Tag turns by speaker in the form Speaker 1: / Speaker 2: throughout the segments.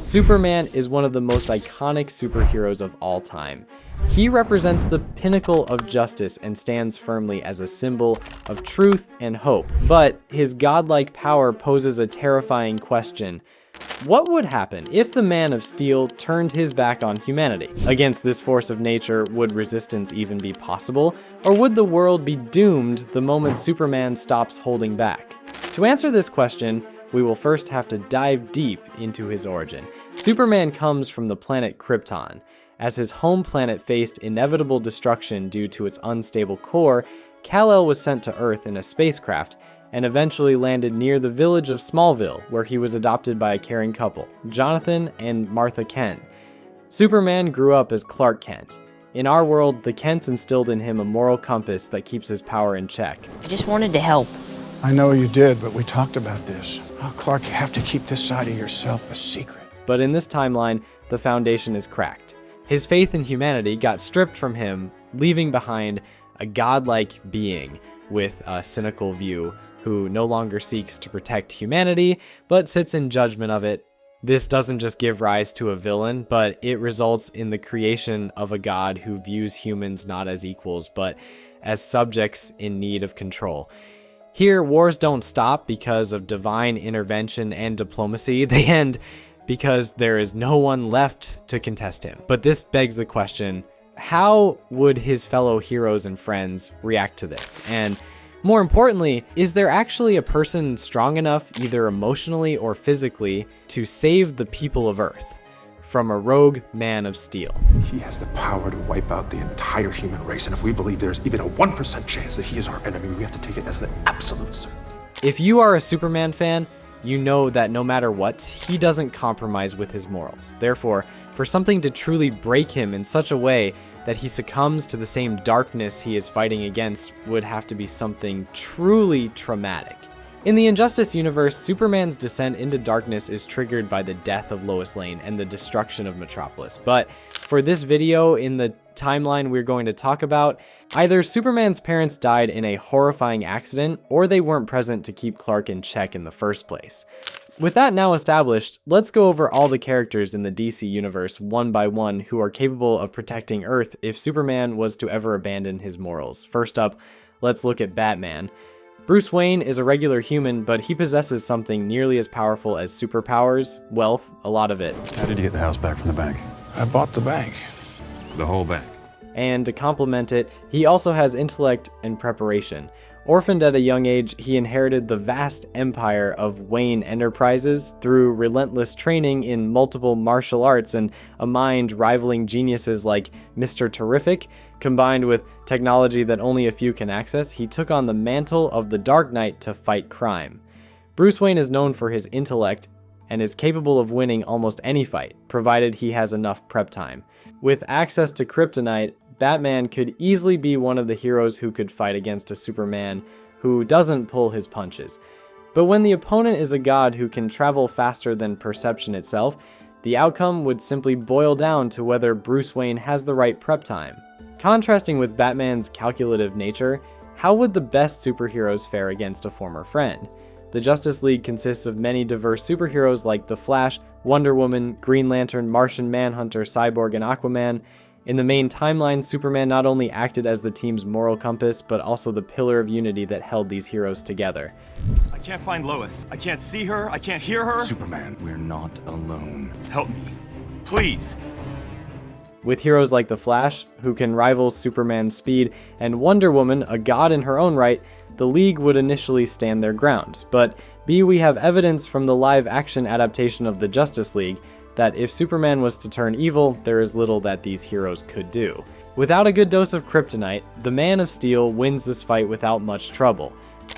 Speaker 1: Superman is one of the most iconic superheroes of all time. He represents the pinnacle of justice and stands firmly as a symbol of truth and hope. But his godlike power poses a terrifying question. What would happen if the Man of Steel turned his back on humanity? Against this force of nature, would resistance even be possible? Or would the world be doomed the moment Superman stops holding back? To answer this question, we will first have to dive deep into his origin. Superman comes from the planet Krypton. As his home planet faced inevitable destruction due to its unstable core, Kal-El was sent to Earth in a spacecraft and eventually landed near the village of Smallville, where he was adopted by a caring couple, Jonathan and Martha Kent. Superman grew up as Clark Kent. In our world, the Kents instilled in him a moral compass that keeps his power in check.
Speaker 2: I just wanted to help.
Speaker 3: I know you did, but we talked about this. Oh, Clark, you have to keep this side of yourself a secret.
Speaker 1: But in this timeline, the foundation is cracked. His faith in humanity got stripped from him, leaving behind a godlike being with a cynical view who no longer seeks to protect humanity, but sits in judgment of it. This doesn't just give rise to a villain, but it results in the creation of a god who views humans not as equals, but as subjects in need of control. Here, wars don't stop because of divine intervention and diplomacy. They end because there is no one left to contest him. But this begs the question, how would his fellow heroes and friends react to this? And more importantly, is there actually a person strong enough, either emotionally or physically, to save the people of Earth from a rogue Man of Steel?
Speaker 4: He has the power to wipe out the entire human race, and if we believe there's even a 1% chance that he is our enemy, we have to take it as an absolute certainty.
Speaker 1: If you are a Superman fan, you know that no matter what, he doesn't compromise with his morals. Therefore, for something to truly break him in such a way that he succumbs to the same darkness he is fighting against would have to be something truly traumatic. In the Injustice universe, Superman's descent into darkness is triggered by the death of Lois Lane and the destruction of Metropolis. But for this video, in the timeline we're going to talk about, either Superman's parents died in a horrifying accident, or they weren't present to keep Clark in check in the first place. With that now established, let's go over all the characters in the DC universe one by one who are capable of protecting Earth if Superman was to ever abandon his morals. First up, let's look at Batman. Bruce Wayne is a regular human, but he possesses something nearly as powerful as superpowers, wealth, a lot of it.
Speaker 5: How did you get the house back from the bank?
Speaker 3: I bought the bank.
Speaker 5: The whole bank.
Speaker 1: And to complement it, he also has intellect and preparation. Orphaned at a young age, he inherited the vast empire of Wayne Enterprises through relentless training in multiple martial arts and a mind rivaling geniuses like Mr. Terrific. Combined with technology that only a few can access, he took on the mantle of the Dark Knight to fight crime. Bruce Wayne is known for his intellect and is capable of winning almost any fight, provided he has enough prep time. With access to kryptonite, Batman could easily be one of the heroes who could fight against a Superman who doesn't pull his punches. But when the opponent is a god who can travel faster than perception itself, the outcome would simply boil down to whether Bruce Wayne has the right prep time. Contrasting with Batman's calculative nature, how would the best superheroes fare against a former friend? The Justice League consists of many diverse superheroes like The Flash, Wonder Woman, Green Lantern, Martian Manhunter, Cyborg, and Aquaman. In the main timeline, Superman not only acted as the team's moral compass, but also the pillar of unity that held these heroes together.
Speaker 6: I can't find Lois. I can't see her. I can't hear her.
Speaker 5: Superman, we're not alone.
Speaker 6: Help me. Please.
Speaker 1: With heroes like The Flash, who can rival Superman's speed, and Wonder Woman, a god in her own right, the League would initially stand their ground. But we have evidence from the live-action adaptation of the Justice League that if Superman was to turn evil, there is little that these heroes could do. Without a good dose of kryptonite, the Man of Steel wins this fight without much trouble.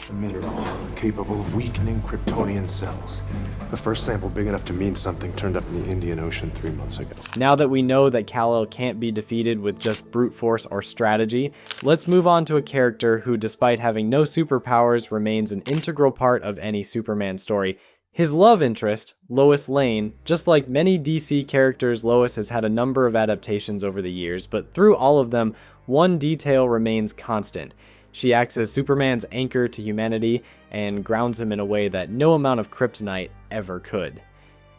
Speaker 4: A mineral capable of weakening Kryptonian cells. The first sample big enough to mean something turned up in the Indian Ocean 3 months ago.
Speaker 1: Now that we know that Kal-El can't be defeated with just brute force or strategy, let's move on to a character who, despite having no superpowers, remains an integral part of any Superman story. His love interest, Lois Lane. Just like many DC characters, Lois has had a number of adaptations over the years, but through all of them, one detail remains constant. She acts as Superman's anchor to humanity and grounds him in a way that no amount of kryptonite ever could.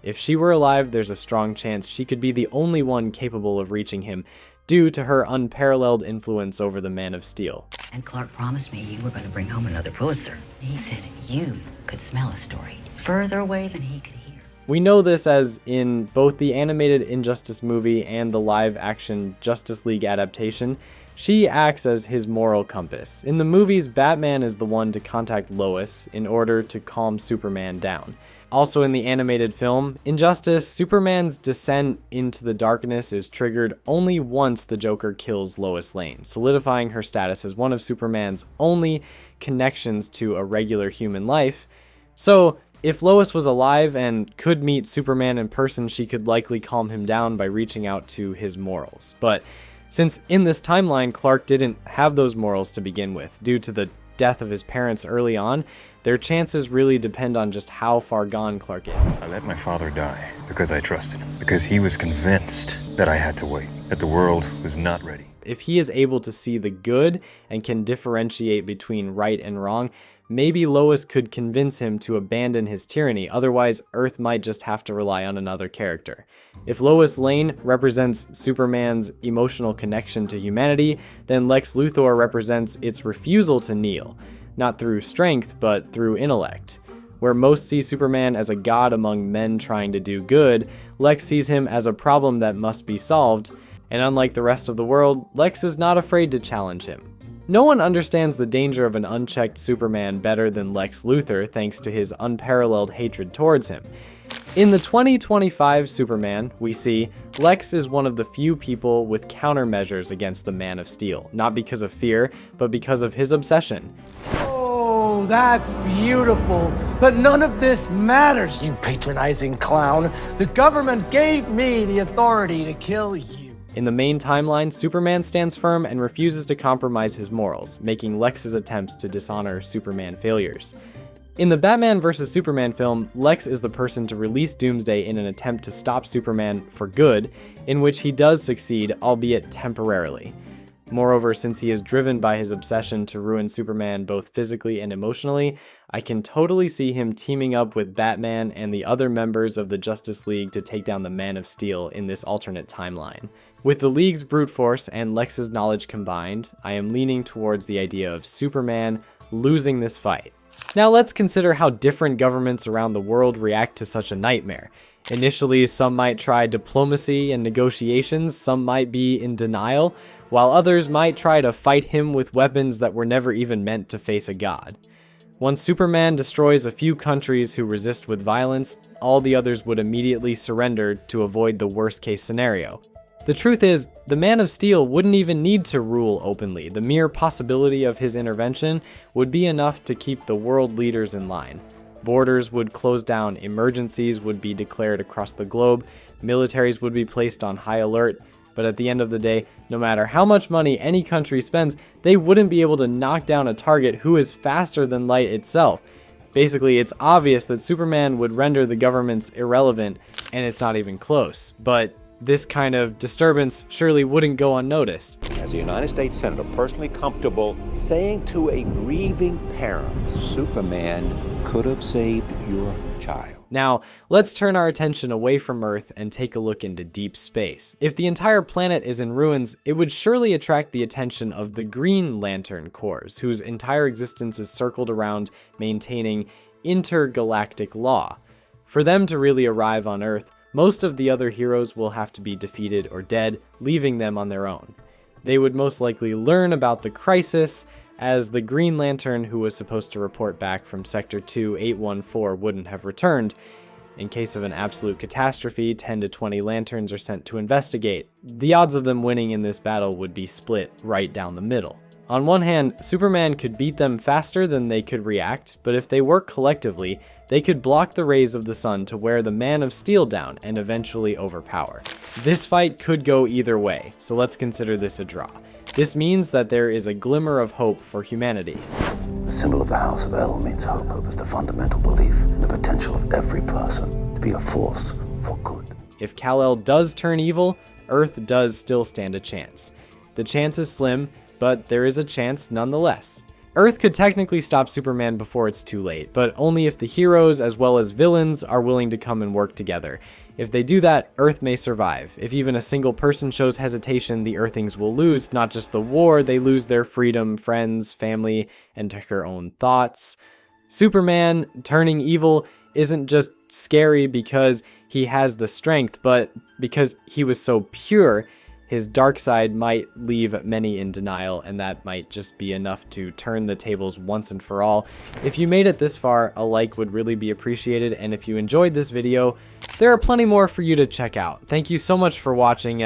Speaker 1: If she were alive, there's a strong chance she could be the only one capable of reaching him due to her unparalleled influence over the Man of Steel.
Speaker 2: And Clark promised me you were going to bring home another Pulitzer. He said you could smell a story further away than he could hear.
Speaker 1: We know this as in both the animated Injustice movie and the live-action Justice League adaptation. She acts as his moral compass. In the movies, Batman is the one to contact Lois in order to calm Superman down. Also in the animated film, Injustice, Superman's descent into the darkness is triggered only once the Joker kills Lois Lane, solidifying her status as one of Superman's only connections to a regular human life. So, if Lois was alive and could meet Superman in person, she could likely calm him down by reaching out to his morals. But since in this timeline, Clark didn't have those morals to begin with, due to the death of his parents early on, their chances really depend on just how far gone Clark is.
Speaker 7: I let my father die because I trusted him, because he was convinced that I had to wait, that the world was not ready.
Speaker 1: If he is able to see the good and can differentiate between right and wrong, maybe Lois could convince him to abandon his tyranny, otherwise Earth might just have to rely on another character. If Lois Lane represents Superman's emotional connection to humanity, then Lex Luthor represents its refusal to kneel, not through strength, but through intellect. Where most see Superman as a god among men trying to do good, Lex sees him as a problem that must be solved, and unlike the rest of the world, Lex is not afraid to challenge him. No one understands the danger of an unchecked Superman better than Lex Luthor, thanks to his unparalleled hatred towards him. In the 2025 Superman, we see Lex is one of the few people with countermeasures against the Man of Steel, not because of fear, but because of his obsession.
Speaker 8: Oh, that's beautiful, but none of this matters, you patronizing clown. The government gave me the authority to kill you.
Speaker 1: In the main timeline, Superman stands firm and refuses to compromise his morals, making Lex's attempts to dishonor Superman failures. In the Batman vs. Superman film, Lex is the person to release Doomsday in an attempt to stop Superman for good, in which he does succeed, albeit temporarily. Moreover, since he is driven by his obsession to ruin Superman both physically and emotionally, I can totally see him teaming up with Batman and the other members of the Justice League to take down the Man of Steel in this alternate timeline. With the League's brute force and Lex's knowledge combined, I am leaning towards the idea of Superman losing this fight. Now let's consider how different governments around the world react to such a nightmare. Initially, some might try diplomacy and negotiations, some might be in denial, while others might try to fight him with weapons that were never even meant to face a god. Once Superman destroys a few countries who resist with violence, all the others would immediately surrender to avoid the worst-case scenario. The truth is, the Man of Steel wouldn't even need to rule openly. The mere possibility of his intervention would be enough to keep the world leaders in line. Borders would close down, emergencies would be declared across the globe, militaries would be placed on high alert, but at the end of the day, no matter how much money any country spends, they wouldn't be able to knock down a target who is faster than light itself. Basically, it's obvious that Superman would render the governments irrelevant, and it's not even close. But this kind of disturbance surely wouldn't go unnoticed.
Speaker 9: As a United States Senator, personally comfortable saying to a grieving parent, Superman could have saved your child.
Speaker 1: Now, let's turn our attention away from Earth and take a look into deep space. If the entire planet is in ruins, it would surely attract the attention of the Green Lantern Corps, whose entire existence is circled around maintaining intergalactic law. For them to really arrive on Earth, most of the other heroes will have to be defeated or dead, leaving them on their own. They would most likely learn about the crisis, as the Green Lantern who was supposed to report back from Sector 2814 wouldn't have returned. In case of an absolute catastrophe, 10 to 20 lanterns are sent to investigate. The odds of them winning in this battle would be split right down the middle. On one hand, Superman could beat them faster than they could react, but if they work collectively, they could block the rays of the sun to wear the Man of Steel down and eventually overpower. This fight could go either way, so let's consider this a draw. This means that there is a glimmer of hope for humanity.
Speaker 10: The symbol of the House of El means hope. Hope is the fundamental belief in the potential of every person to be a force for good.
Speaker 1: If Kal-El does turn evil, Earth does still stand a chance. The chance is slim, but there is a chance nonetheless. Earth could technically stop Superman before it's too late, but only if the heroes as well as villains are willing to come and work together. If they do that, Earth may survive. If even a single person shows hesitation, the Earthlings will lose not just the war, they lose their freedom, friends, family, and their own thoughts. Superman turning evil isn't just scary because he has the strength, but because he was so pure. His dark side might leave many in denial, and that might just be enough to turn the tables once and for all. If you made it this far, a like would really be appreciated, and if you enjoyed this video, there are plenty more for you to check out. Thank you so much for watching.